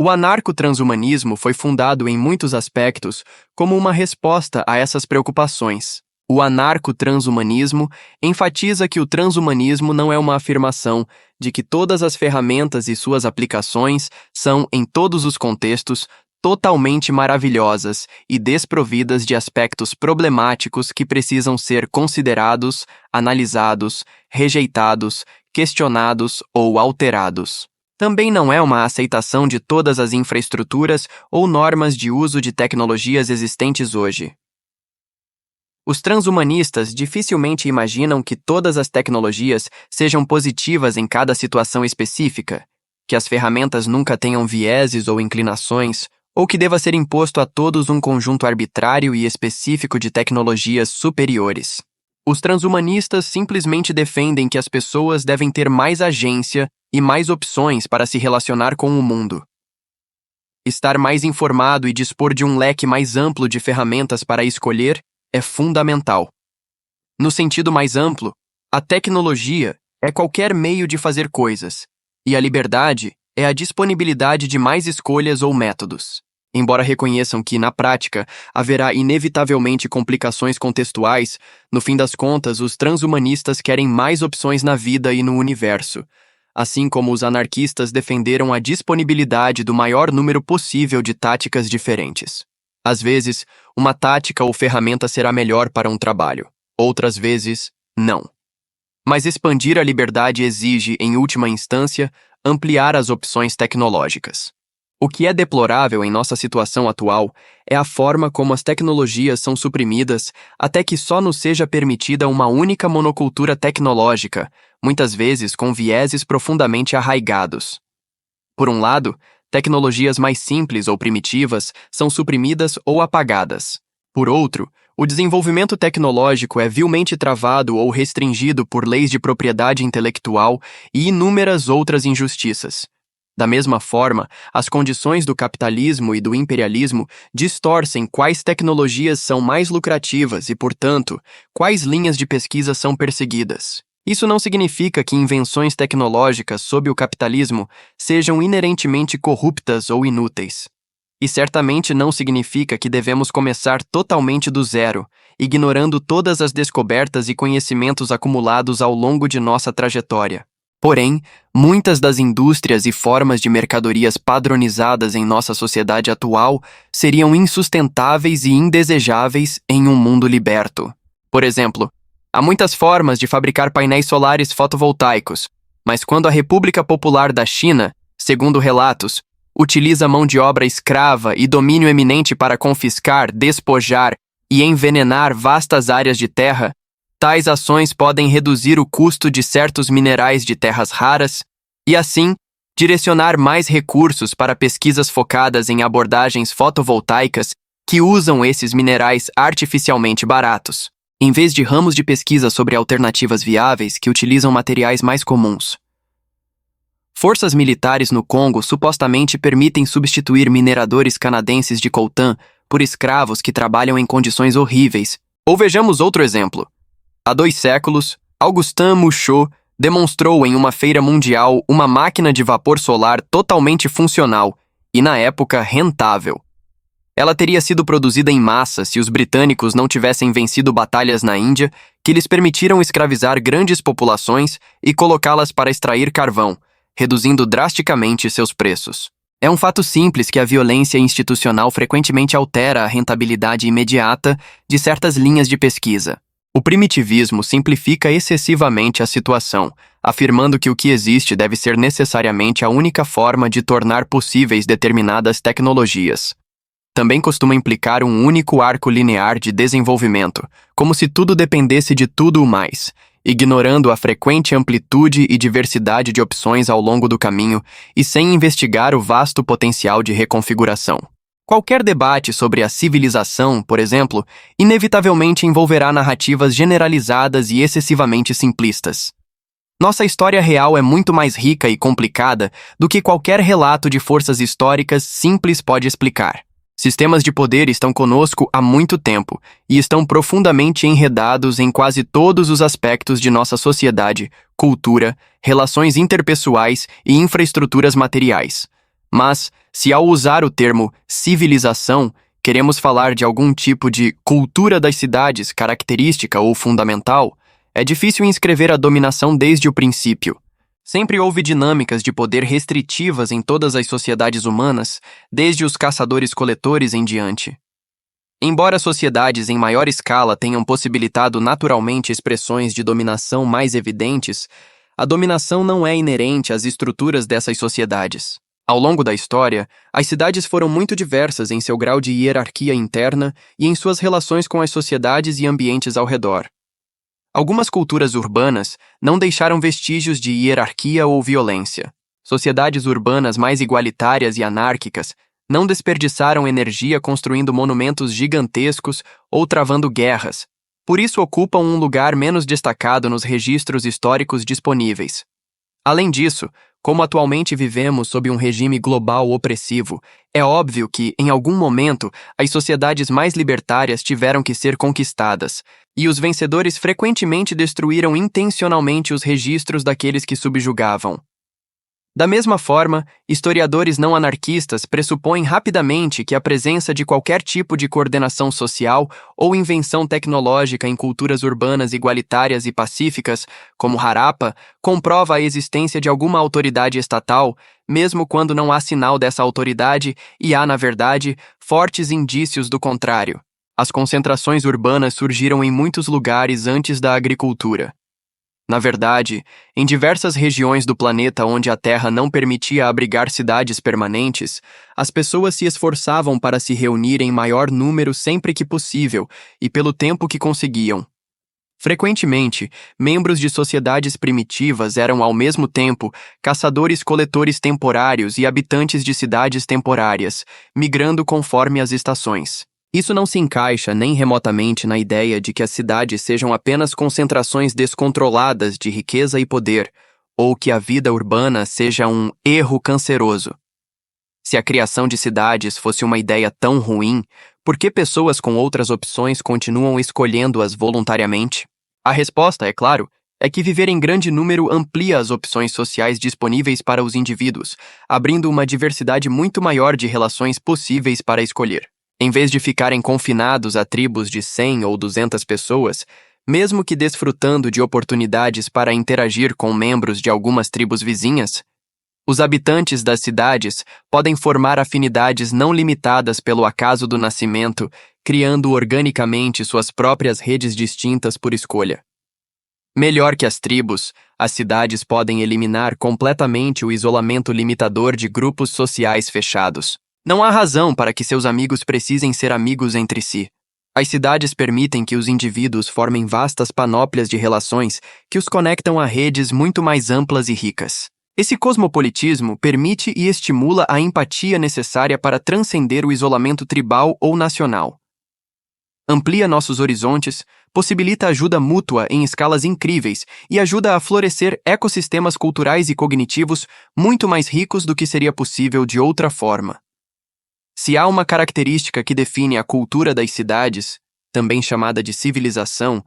Speaker 1: o anarco-transhumanismo foi fundado em muitos aspectos como uma resposta a essas preocupações. O anarco-transhumanismo enfatiza que o transhumanismo não é uma afirmação de que todas as ferramentas e suas aplicações são, em todos os contextos, totalmente maravilhosas e desprovidas de aspectos problemáticos que precisam ser considerados, analisados, rejeitados, questionados ou alterados. Também não é uma aceitação de todas as infraestruturas ou normas de uso de tecnologias existentes hoje. Os transhumanistas dificilmente imaginam que todas as tecnologias sejam positivas em cada situação específica, que as ferramentas nunca tenham vieses ou inclinações, ou que deva ser imposto a todos um conjunto arbitrário e específico de tecnologias superiores. Os transhumanistas simplesmente defendem que as pessoas devem ter mais agência e mais opções para se relacionar com o mundo. Estar mais informado e dispor de um leque mais amplo de ferramentas para escolher é fundamental. No sentido mais amplo, a tecnologia é qualquer meio de fazer coisas, e a liberdade é a disponibilidade de mais escolhas ou métodos. Embora reconheçam que, na prática, haverá inevitavelmente complicações contextuais, no fim das contas, os transhumanistas querem mais opções na vida e no universo, assim como os anarquistas defenderam a disponibilidade do maior número possível de táticas diferentes. Às vezes, uma tática ou ferramenta será melhor para um trabalho, outras vezes, não. Mas expandir a liberdade exige, em última instância, ampliar as opções tecnológicas. O que é deplorável em nossa situação atual é a forma como as tecnologias são suprimidas até que só nos seja permitida uma única monocultura tecnológica, muitas vezes com vieses profundamente arraigados. Por um lado, tecnologias mais simples ou primitivas são suprimidas ou apagadas. Por outro, o desenvolvimento tecnológico é vilmente travado ou restringido por leis de propriedade intelectual e inúmeras outras injustiças. Da mesma forma, as condições do capitalismo e do imperialismo distorcem quais tecnologias são mais lucrativas e, portanto, quais linhas de pesquisa são perseguidas. Isso não significa que invenções tecnológicas sob o capitalismo sejam inerentemente corruptas ou inúteis. E certamente não significa que devemos começar totalmente do zero, ignorando todas as descobertas e conhecimentos acumulados ao longo de nossa trajetória. Porém, muitas das indústrias e formas de mercadorias padronizadas em nossa sociedade atual seriam insustentáveis e indesejáveis em um mundo liberto. Por exemplo, há muitas formas de fabricar painéis solares fotovoltaicos, mas quando a República Popular da China, segundo relatos, utiliza mão de obra escrava e domínio eminente para confiscar, despojar e envenenar vastas áreas de terra, tais ações podem reduzir o custo de certos minerais de terras raras e, assim, direcionar mais recursos para pesquisas focadas em abordagens fotovoltaicas que usam esses minerais artificialmente baratos, em vez de ramos de pesquisa sobre alternativas viáveis que utilizam materiais mais comuns. Forças militares no Congo supostamente permitem substituir mineradores canadenses de coltan por escravos que trabalham em condições horríveis. Ou vejamos outro exemplo. Há 2 séculos, Augustin Mouchot demonstrou em uma feira mundial uma máquina de vapor solar totalmente funcional e, na época, rentável. Ela teria sido produzida em massa se os britânicos não tivessem vencido batalhas na Índia que lhes permitiram escravizar grandes populações e colocá-las para extrair carvão, reduzindo drasticamente seus preços. É um fato simples que a violência institucional frequentemente altera a rentabilidade imediata de certas linhas de pesquisa. O primitivismo simplifica excessivamente a situação, afirmando que o que existe deve ser necessariamente a única forma de tornar possíveis determinadas tecnologias. Também costuma implicar um único arco linear de desenvolvimento, como se tudo dependesse de tudo o mais, ignorando a frequente amplitude e diversidade de opções ao longo do caminho e sem investigar o vasto potencial de reconfiguração. Qualquer debate sobre a civilização, por exemplo, inevitavelmente envolverá narrativas generalizadas e excessivamente simplistas. Nossa história real é muito mais rica e complicada do que qualquer relato de forças históricas simples pode explicar. Sistemas de poder estão conosco há muito tempo e estão profundamente enredados em quase todos os aspectos de nossa sociedade, cultura, relações interpessoais e infraestruturas materiais. Mas, se ao usar o termo civilização, queremos falar de algum tipo de cultura das cidades característica ou fundamental, é difícil inscrever a dominação desde o princípio. Sempre houve dinâmicas de poder restritivas em todas as sociedades humanas, desde os caçadores-coletores em diante. Embora sociedades em maior escala tenham possibilitado naturalmente expressões de dominação mais evidentes, a dominação não é inerente às estruturas dessas sociedades. Ao longo da história, as cidades foram muito diversas em seu grau de hierarquia interna e em suas relações com as sociedades e ambientes ao redor. Algumas culturas urbanas não deixaram vestígios de hierarquia ou violência. Sociedades urbanas mais igualitárias e anárquicas não desperdiçaram energia construindo monumentos gigantescos ou travando guerras, por isso ocupam um lugar menos destacado nos registros históricos disponíveis. Além disso, como atualmente vivemos sob um regime global opressivo, é óbvio que, em algum momento, as sociedades mais libertárias tiveram que ser conquistadas, e os vencedores frequentemente destruíram intencionalmente os registros daqueles que subjugavam. Da mesma forma, historiadores não anarquistas pressupõem rapidamente que a presença de qualquer tipo de coordenação social ou invenção tecnológica em culturas urbanas igualitárias e pacíficas, como Harappa, comprova a existência de alguma autoridade estatal, mesmo quando não há sinal dessa autoridade e há, na verdade, fortes indícios do contrário. As concentrações urbanas surgiram em muitos lugares antes da agricultura. Na verdade, em diversas regiões do planeta onde a Terra não permitia abrigar cidades permanentes, as pessoas se esforçavam para se reunir em maior número sempre que possível e pelo tempo que conseguiam. Frequentemente, membros de sociedades primitivas eram ao mesmo tempo caçadores-coletores temporários e habitantes de cidades temporárias, migrando conforme as estações. Isso não se encaixa nem remotamente na ideia de que as cidades sejam apenas concentrações descontroladas de riqueza e poder, ou que a vida urbana seja um erro canceroso. Se a criação de cidades fosse uma ideia tão ruim, por que pessoas com outras opções continuam escolhendo-as voluntariamente? A resposta, é claro, é que viver em grande número amplia as opções sociais disponíveis para os indivíduos, abrindo uma diversidade muito maior de relações possíveis para escolher. Em vez de ficarem confinados a tribos de 100 ou 200 pessoas, mesmo que desfrutando de oportunidades para interagir com membros de algumas tribos vizinhas, os habitantes das cidades podem formar afinidades não limitadas pelo acaso do nascimento, criando organicamente suas próprias redes distintas por escolha. Melhor que as tribos, as cidades podem eliminar completamente o isolamento limitador de grupos sociais fechados. Não há razão para que seus amigos precisem ser amigos entre si. As cidades permitem que os indivíduos formem vastas panóplias de relações que os conectam a redes muito mais amplas e ricas. Esse cosmopolitismo permite e estimula a empatia necessária para transcender o isolamento tribal ou nacional. Amplia nossos horizontes, possibilita ajuda mútua em escalas incríveis e ajuda a florescer ecossistemas culturais e cognitivos muito mais ricos do que seria possível de outra forma. Se há uma característica que define a cultura das cidades, também chamada de civilização,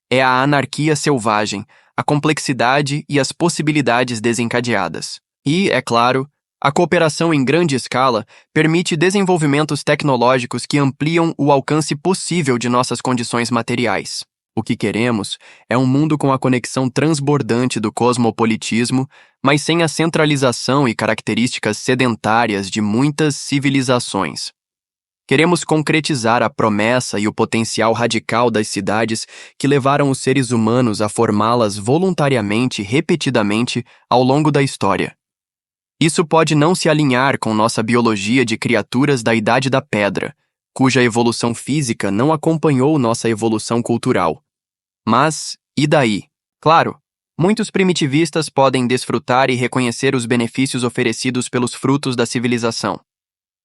Speaker 1: é a anarquia selvagem, a complexidade e as possibilidades desencadeadas. E, é claro, a cooperação em grande escala permite desenvolvimentos tecnológicos que ampliam o alcance possível de nossas condições materiais. O que queremos é um mundo com a conexão transbordante do cosmopolitismo, mas sem a centralização e características sedentárias de muitas civilizações. Queremos concretizar a promessa e o potencial radical das cidades que levaram os seres humanos a formá-las voluntariamente e repetidamente ao longo da história. Isso pode não se alinhar com nossa biologia de criaturas da Idade da Pedra, cuja evolução física não acompanhou nossa evolução cultural. Mas, e daí? Claro, muitos primitivistas podem desfrutar e reconhecer os benefícios oferecidos pelos frutos da civilização.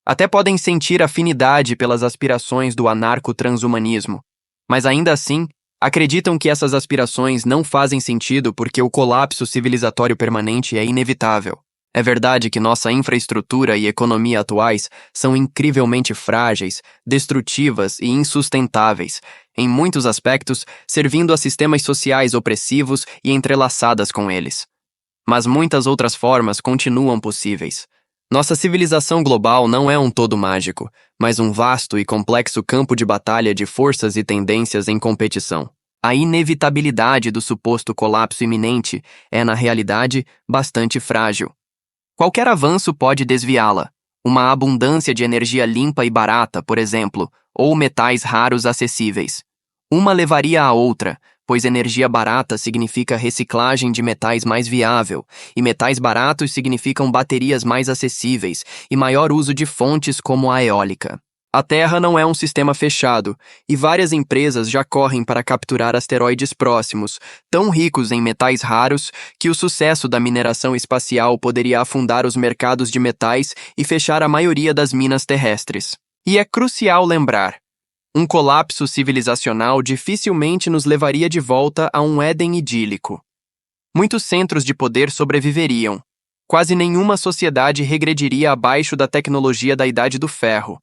Speaker 1: Até podem sentir afinidade pelas aspirações do anarco-transhumanismo, mas ainda assim, acreditam que essas aspirações não fazem sentido porque o colapso civilizatório permanente é inevitável. É verdade que nossa infraestrutura e economia atuais são incrivelmente frágeis, destrutivas e insustentáveis, em muitos aspectos, servindo a sistemas sociais opressivos e entrelaçadas com eles. Mas muitas outras formas continuam possíveis. Nossa civilização global não é um todo mágico, mas um vasto e complexo campo de batalha de forças e tendências em competição. A inevitabilidade do suposto colapso iminente é, na realidade, bastante frágil. Qualquer avanço pode desviá-la. Uma abundância de energia limpa e barata, por exemplo, ou metais raros acessíveis. Uma levaria à outra, pois energia barata significa reciclagem de metais mais viável, e metais baratos significam baterias mais acessíveis e maior uso de fontes como a eólica. A Terra não é um sistema fechado, e várias empresas já correm para capturar asteroides próximos, tão ricos em metais raros que o sucesso da mineração espacial poderia afundar os mercados de metais e fechar a maioria das minas terrestres. E é crucial lembrar: um colapso civilizacional dificilmente nos levaria de volta a um Éden idílico. Muitos centros de poder sobreviveriam. Quase nenhuma sociedade regrediria abaixo da tecnologia da Idade do Ferro.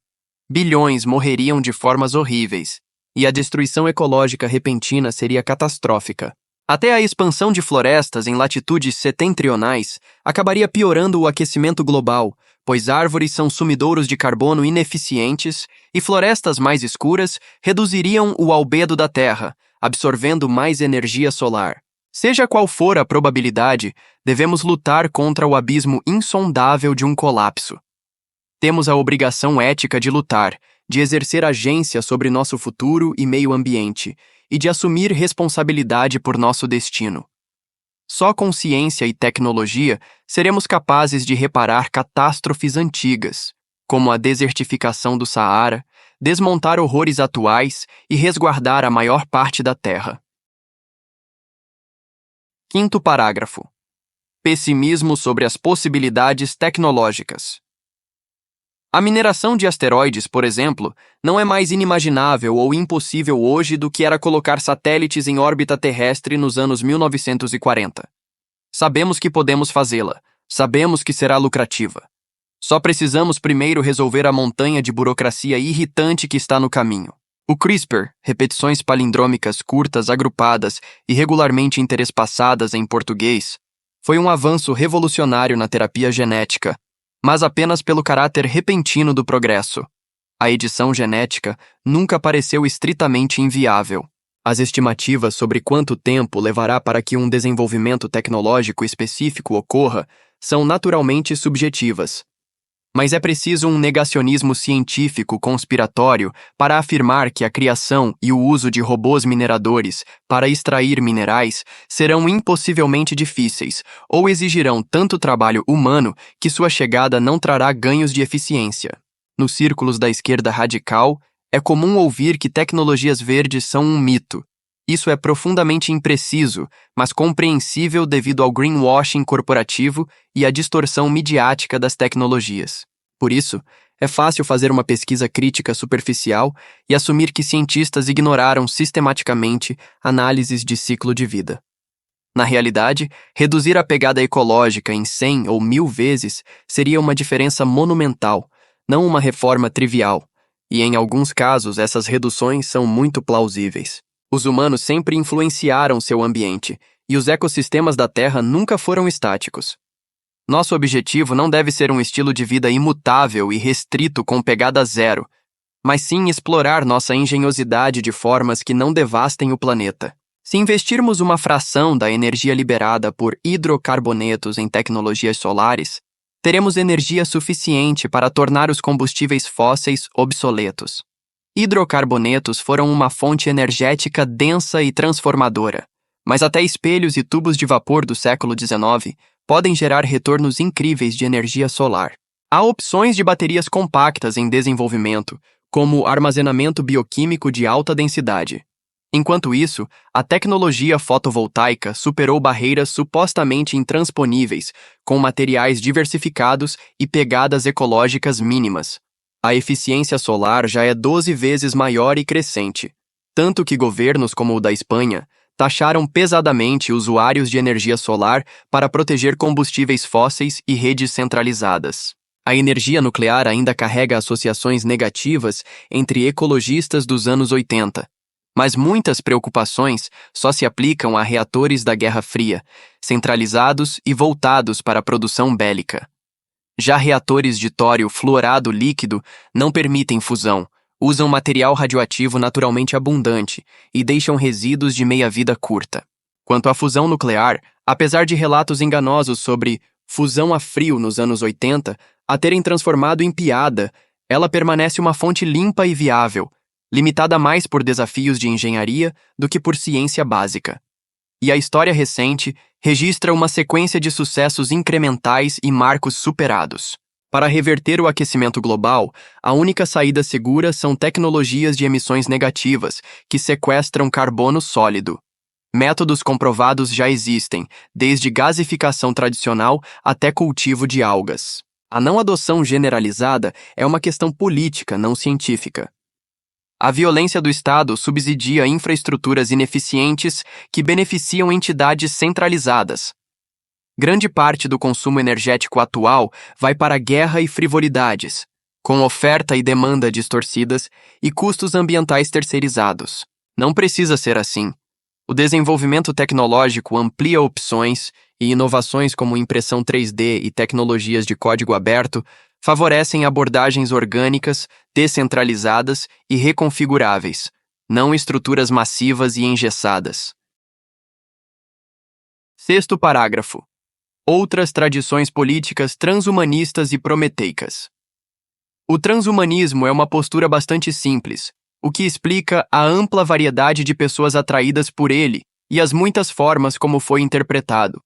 Speaker 1: Bilhões morreriam de formas horríveis, e a destruição ecológica repentina seria catastrófica. Até a expansão de florestas em latitudes setentrionais acabaria piorando o aquecimento global, pois árvores são sumidouros de carbono ineficientes e florestas mais escuras reduziriam o albedo da Terra, absorvendo mais energia solar. Seja qual for a probabilidade, devemos lutar contra o abismo insondável de um colapso. Temos a obrigação ética de lutar, de exercer agência sobre nosso futuro e meio ambiente, e de assumir responsabilidade por nosso destino. Só com ciência e tecnologia seremos capazes de reparar catástrofes antigas, como a desertificação do Saara, desmontar horrores atuais e resguardar a maior parte da Terra. Quinto parágrafo. Pessimismo sobre as possibilidades tecnológicas. A mineração de asteroides, por exemplo, não é mais inimaginável ou impossível hoje do que era colocar satélites em órbita terrestre nos anos 1940. Sabemos que podemos fazê-la, sabemos que será lucrativa. Só precisamos primeiro resolver a montanha de burocracia irritante que está no caminho. O CRISPR, repetições palindrômicas curtas agrupadas e regularmente interespaçadas em português, foi um avanço revolucionário na terapia genética, mas apenas pelo caráter repentino do progresso. A edição genética nunca pareceu estritamente inviável. As estimativas sobre quanto tempo levará para que um desenvolvimento tecnológico específico ocorra são naturalmente subjetivas. Mas é preciso um negacionismo científico conspiratório para afirmar que a criação e o uso de robôs mineradores para extrair minerais serão impossivelmente difíceis ou exigirão tanto trabalho humano que sua chegada não trará ganhos de eficiência. Nos círculos da esquerda radical, é comum ouvir que tecnologias verdes são um mito. Isso é profundamente impreciso, mas compreensível devido ao greenwashing corporativo e à distorção midiática das tecnologias. Por isso, é fácil fazer uma pesquisa crítica superficial e assumir que cientistas ignoraram sistematicamente análises de ciclo de vida. Na realidade, reduzir a pegada ecológica em 100 ou 1000 vezes seria uma diferença monumental, não uma reforma trivial, e em alguns casos essas reduções são muito plausíveis. Os humanos sempre influenciaram seu ambiente, e os ecossistemas da Terra nunca foram estáticos. Nosso objetivo não deve ser um estilo de vida imutável e restrito com pegada zero, mas sim explorar nossa engenhosidade de formas que não devastem o planeta. Se investirmos uma fração da energia liberada por hidrocarbonetos em tecnologias solares, teremos energia suficiente para tornar os combustíveis fósseis obsoletos. Hidrocarbonetos foram uma fonte energética densa e transformadora, mas até espelhos e tubos de vapor do século XIX podem gerar retornos incríveis de energia solar. Há opções de baterias compactas em desenvolvimento, como armazenamento bioquímico de alta densidade. Enquanto isso, a tecnologia fotovoltaica superou barreiras supostamente intransponíveis, com materiais diversificados e pegadas ecológicas mínimas. A eficiência solar já é 12 vezes maior e crescente, tanto que governos como o da Espanha taxaram pesadamente usuários de energia solar para proteger combustíveis fósseis e redes centralizadas. A energia nuclear ainda carrega associações negativas entre ecologistas dos anos 80, mas muitas preocupações só se aplicam a reatores da Guerra Fria, centralizados e voltados para a produção bélica. Já reatores de tório fluorado líquido não permitem fusão, usam material radioativo naturalmente abundante e deixam resíduos de meia-vida curta. Quanto à fusão nuclear, apesar de relatos enganosos sobre fusão a frio nos anos 80 a terem transformado em piada, ela permanece uma fonte limpa e viável, limitada mais por desafios de engenharia do que por ciência básica. E a história recente registra uma sequência de sucessos incrementais e marcos superados. Para reverter o aquecimento global, a única saída segura são tecnologias de emissões negativas, que sequestram carbono sólido. Métodos comprovados já existem, desde gasificação tradicional até cultivo de algas. A não adoção generalizada é uma questão política, não científica. A violência do Estado subsidia infraestruturas ineficientes que beneficiam entidades centralizadas. Grande parte do consumo energético atual vai para guerra e frivolidades, com oferta e demanda distorcidas e custos ambientais terceirizados. Não precisa ser assim. O desenvolvimento tecnológico amplia opções e inovações como impressão 3D e tecnologias de código aberto favorecem abordagens orgânicas, descentralizadas e reconfiguráveis, não estruturas massivas e engessadas. Sexto parágrafo. Outras tradições políticas transhumanistas e prometeicas. O transhumanismo é uma postura bastante simples, o que explica a ampla variedade de pessoas atraídas por ele e as muitas formas como foi interpretado.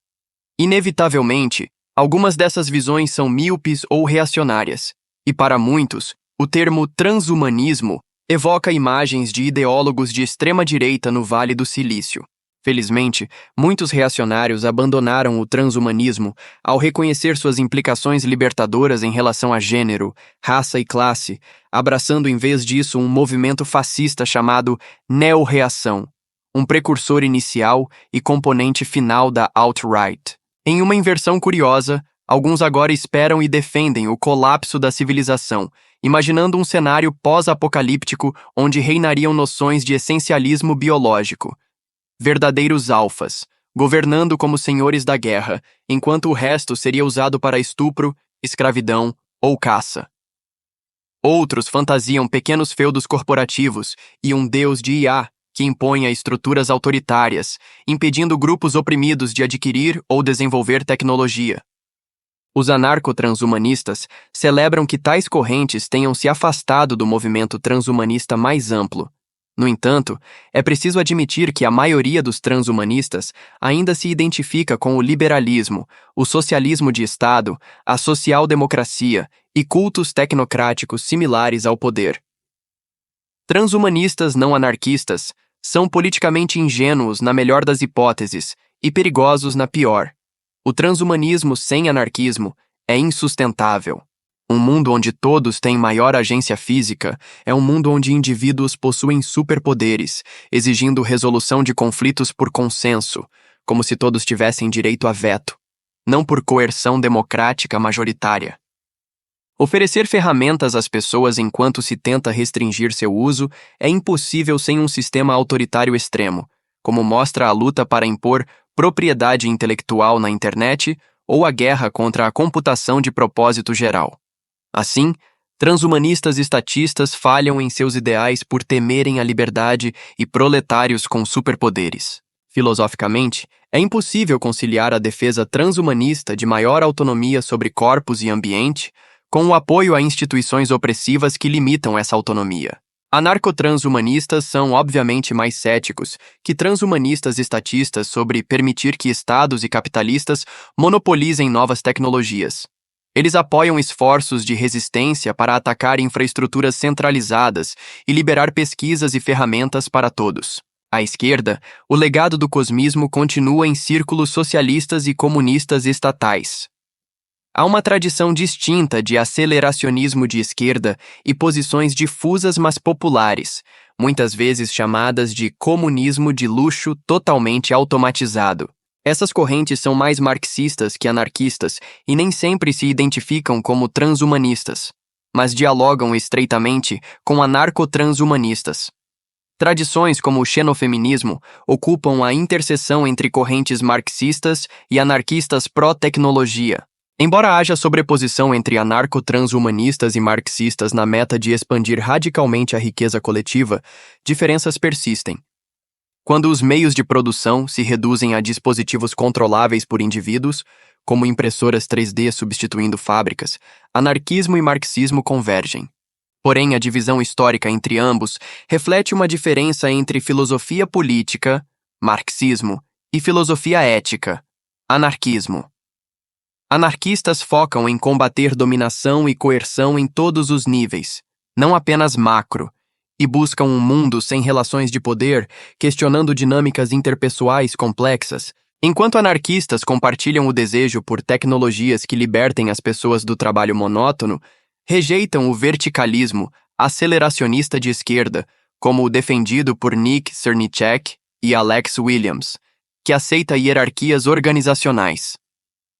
Speaker 1: Inevitavelmente, algumas dessas visões são míopes ou reacionárias, e para muitos, o termo transhumanismo evoca imagens de ideólogos de extrema-direita no Vale do Silício. Felizmente, muitos reacionários abandonaram o transhumanismo ao reconhecer suas implicações libertadoras em relação a gênero, raça e classe, abraçando em vez disso um movimento fascista chamado neo-reação, um precursor inicial e componente final da alt-right. Em uma inversão curiosa, alguns agora esperam e defendem o colapso da civilização, imaginando um cenário pós-apocalíptico onde reinariam noções de essencialismo biológico. Verdadeiros alfas, governando como senhores da guerra, enquanto o resto seria usado para estupro, escravidão ou caça. Outros fantasiam pequenos feudos corporativos e um deus de IA que imponha estruturas autoritárias, impedindo grupos oprimidos de adquirir ou desenvolver tecnologia. Os anarco-transhumanistas celebram que tais correntes tenham se afastado do movimento transhumanista mais amplo. No entanto, é preciso admitir que a maioria dos transhumanistas ainda se identifica com o liberalismo, o socialismo de Estado, a social-democracia e cultos tecnocráticos similares ao poder. Transhumanistas não anarquistas são politicamente ingênuos na melhor das hipóteses e perigosos na pior. O transhumanismo sem anarquismo é insustentável. Um mundo onde todos têm maior agência física é um mundo onde indivíduos possuem superpoderes, exigindo resolução de conflitos por consenso, como se todos tivessem direito a veto, não por coerção democrática majoritária. Oferecer ferramentas às pessoas enquanto se tenta restringir seu uso é impossível sem um sistema autoritário extremo, como mostra a luta para impor propriedade intelectual na internet ou a guerra contra a computação de propósito geral. Assim, transhumanistas estatistas falham em seus ideais por temerem a liberdade e proletários com superpoderes. Filosoficamente, é impossível conciliar a defesa transhumanista de maior autonomia sobre corpos e ambiente com o apoio a instituições opressivas que limitam essa autonomia. Anarcotranshumanistas são obviamente mais céticos que transhumanistas estatistas sobre permitir que estados e capitalistas monopolizem novas tecnologias. Eles apoiam esforços de resistência para atacar infraestruturas centralizadas e liberar pesquisas e ferramentas para todos. À esquerda, o legado do cosmismo continua em círculos socialistas e comunistas estatais. Há uma tradição distinta de aceleracionismo de esquerda e posições difusas mas populares, muitas vezes chamadas de comunismo de luxo totalmente automatizado. Essas correntes são mais marxistas que anarquistas e nem sempre se identificam como transhumanistas, mas dialogam estreitamente com anarcotranshumanistas. Tradições como o xenofeminismo ocupam a interseção entre correntes marxistas e anarquistas pró-tecnologia. Embora haja sobreposição entre anarco-transhumanistas e marxistas na meta de expandir radicalmente a riqueza coletiva, diferenças persistem. Quando os meios de produção se reduzem a dispositivos controláveis por indivíduos, como impressoras 3D substituindo fábricas, anarquismo e marxismo convergem. Porém, a divisão histórica entre ambos reflete uma diferença entre filosofia política, marxismo, e filosofia ética, anarquismo. Anarquistas focam em combater dominação e coerção em todos os níveis, não apenas macro, e buscam um mundo sem relações de poder, questionando dinâmicas interpessoais complexas, enquanto anarquistas compartilham o desejo por tecnologias que libertem as pessoas do trabalho monótono, rejeitam o verticalismo aceleracionista de esquerda, como o defendido por Nick Cernicek e Alex Williams, que aceita hierarquias organizacionais.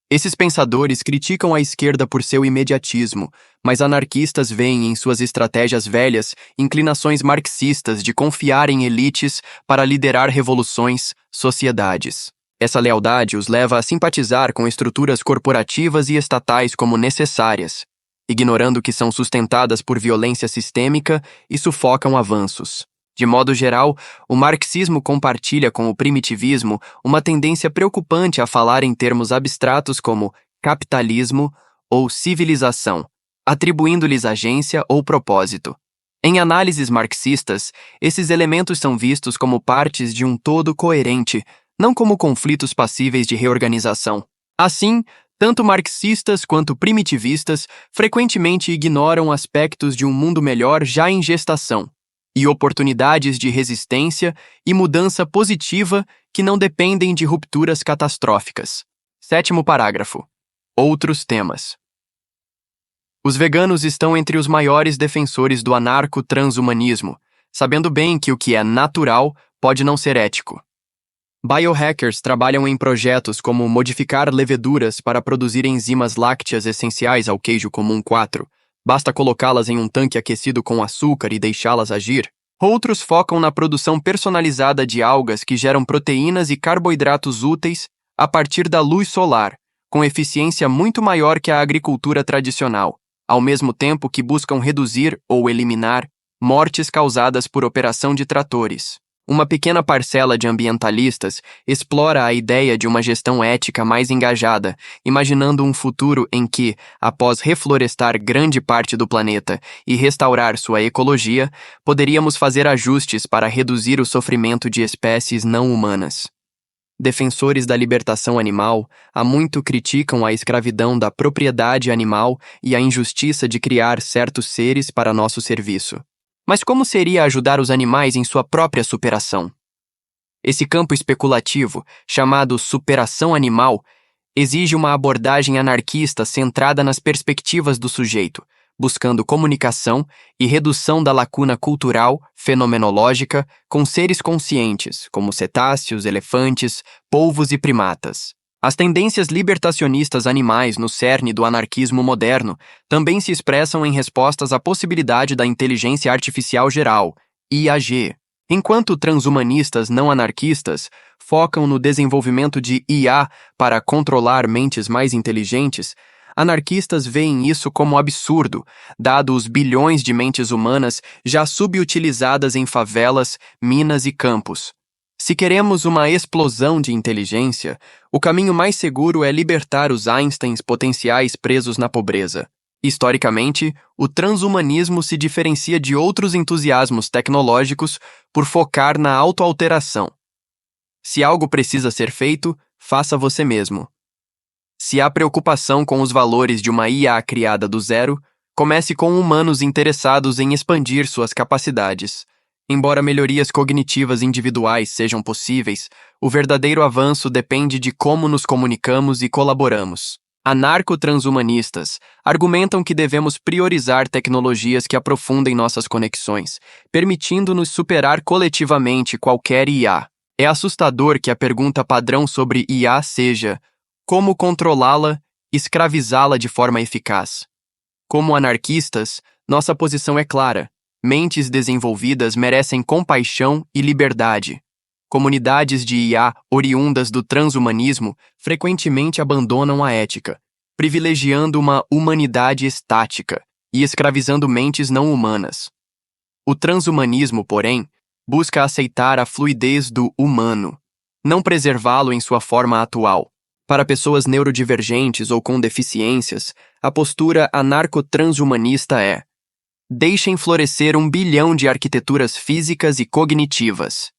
Speaker 1: Esses pensadores criticam a esquerda por seu imediatismo, mas anarquistas veem em suas estratégias velhas inclinações marxistas de confiar em elites para liderar revoluções, sociedades. Essa lealdade os leva a simpatizar com estruturas corporativas e estatais como necessárias, ignorando que são sustentadas por violência sistêmica e sufocam avanços. De modo geral, o marxismo compartilha com o primitivismo uma tendência preocupante a falar em termos abstratos como capitalismo ou civilização, atribuindo-lhes agência ou propósito. Em análises marxistas, esses elementos são vistos como partes de um todo coerente, não como conflitos passíveis de reorganização. Assim, tanto marxistas quanto primitivistas frequentemente ignoram aspectos de um mundo melhor já em gestação e oportunidades de resistência e mudança positiva que não dependem de rupturas catastróficas. 7º parágrafo. Outros temas. Os veganos estão entre os maiores defensores do anarco-transhumanismo, sabendo bem que o que é natural pode não ser ético. Biohackers trabalham em projetos como modificar leveduras para produzir enzimas lácteas essenciais ao queijo comum 4. Basta colocá-las em um tanque aquecido com açúcar e deixá-las agir. Outros focam na produção personalizada de algas que geram proteínas e carboidratos úteis a partir da luz solar, com eficiência muito maior que a agricultura tradicional, ao mesmo tempo que buscam reduzir ou eliminar mortes causadas por operação de tratores. Uma pequena parcela de ambientalistas explora a ideia de uma gestão ética mais engajada, imaginando um futuro em que, após reflorestar grande parte do planeta e restaurar sua ecologia, poderíamos fazer ajustes para reduzir o sofrimento de espécies não humanas. Defensores da libertação animal há muito criticam a escravidão da propriedade animal e a injustiça de criar certos seres para nosso serviço. Mas como seria ajudar os animais em sua própria superação? Esse campo especulativo, chamado superação animal, exige uma abordagem anarquista centrada nas perspectivas do sujeito, buscando comunicação e redução da lacuna cultural, fenomenológica, com seres conscientes, como cetáceos, elefantes, polvos e primatas. As tendências libertacionistas animais no cerne do anarquismo moderno também se expressam em respostas à possibilidade da inteligência artificial geral, IAG, enquanto transhumanistas não anarquistas focam no desenvolvimento de IA para controlar mentes mais inteligentes. Anarquistas veem isso como absurdo, dado os bilhões de mentes humanas já subutilizadas em favelas, minas e campos. Se queremos uma explosão de inteligência, o caminho mais seguro é libertar os Einsteins potenciais presos na pobreza. Historicamente, o transhumanismo se diferencia de outros entusiasmos tecnológicos por focar na autoalteração. Se algo precisa ser feito, faça você mesmo. Se há preocupação com os valores de uma IA criada do zero, comece com humanos interessados em expandir suas capacidades. Embora melhorias cognitivas individuais sejam possíveis, o verdadeiro avanço depende de como nos comunicamos e colaboramos. Anarco-transhumanistas argumentam que devemos priorizar tecnologias que aprofundem nossas conexões, permitindo-nos superar coletivamente qualquer IA. É assustador que a pergunta padrão sobre IA seja: como controlá-la, escravizá-la de forma eficaz? Como anarquistas, nossa posição é clara. Mentes desenvolvidas merecem compaixão e liberdade. Comunidades de IA oriundas do transhumanismo frequentemente abandonam a ética, privilegiando uma humanidade estática e escravizando mentes não humanas. O transhumanismo, porém, busca aceitar a fluidez do humano, não preservá-lo em sua forma atual. Para pessoas neurodivergentes ou com deficiências, a postura anarco-transhumanista é: deixem florescer 1 bilhão de arquiteturas físicas e cognitivas.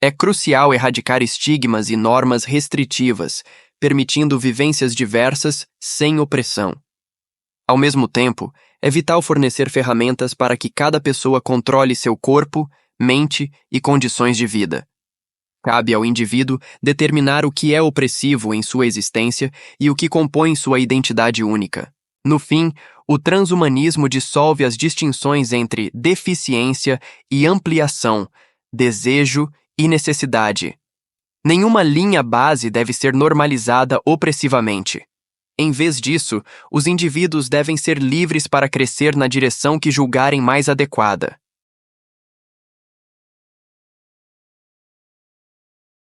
Speaker 1: É crucial erradicar estigmas e normas restritivas, permitindo vivências diversas sem opressão. Ao mesmo tempo, é vital fornecer ferramentas para que cada pessoa controle seu corpo, mente e condições de vida. Cabe ao indivíduo determinar o que é opressivo em sua existência e o que compõe sua identidade única. No fim, o transhumanismo dissolve as distinções entre deficiência e ampliação, desejo e necessidade. Nenhuma linha base deve ser normalizada opressivamente. Em vez disso, os indivíduos devem ser livres para crescer na direção que julgarem mais adequada.